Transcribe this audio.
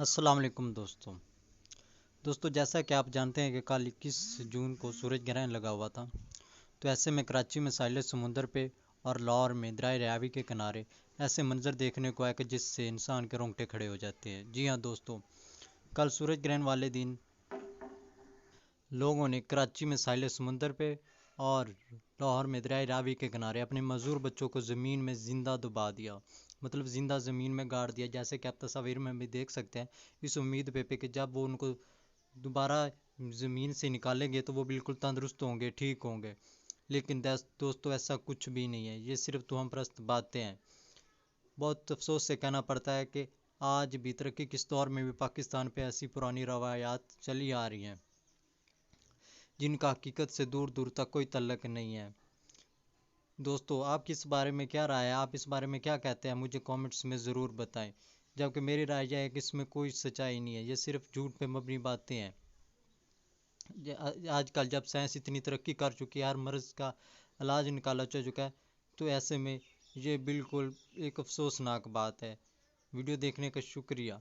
السلام علیکم دوستو جیسا کہ آپ جانتے ہیں کہ کل 21 جون کو سورج گرہن لگا ہوا تھا، تو ایسے میں کراچی میں ساحل سمندر پہ اور لاہور میں دریائے راوی کے کنارے ایسے منظر دیکھنے کو آئے کہ جس سے انسان کے رونگٹے کھڑے ہو جاتے ہیں۔ جی ہاں دوستو، کل سورج گرہن والے دن لوگوں نے کراچی میں ساحل سمندر پہ اور لاہور میں دریائے راوی کے کنارے اپنے معذور بچوں کو زمین میں زندہ دبا دیا، مطلب زندہ زمین میں گاڑ دیا، جیسے کہ آپ تصاویر میں بھی دیکھ سکتے ہیں، اس امید پہ کہ جب وہ ان کو دوبارہ زمین سے نکالیں گے تو وہ بالکل تندرست ہوں گے، ٹھیک ہوں گے۔ لیکن دوستو ایسا کچھ بھی نہیں ہے، یہ صرف توہم پرست باتیں ہیں۔ بہت افسوس سے کہنا پڑتا ہے کہ آج بھی ترقی کے اس دور میں بھی پاکستان پہ ایسی پرانی روایات چلی آ رہی ہیں جن کا حقیقت سے دور دور تک کوئی تعلق نہیں ہے۔ دوستو آپ کی اس بارے میں کیا رائے ہے؟ آپ اس بارے میں کیا کہتے ہیں؟ مجھے کامنٹس میں ضرور بتائیں، جبکہ میری رائے یہ ہے کہ اس میں کوئی سچائی نہیں ہے، یہ صرف جھوٹ پہ مبنی باتیں ہیں۔ آج کل جب سائنس اتنی ترقی کر چکی ہے، ہر مرض کا علاج نکالا جا چکا ہے، تو ایسے میں یہ بالکل ایک افسوسناک بات ہے۔ ویڈیو دیکھنے کا شکریہ۔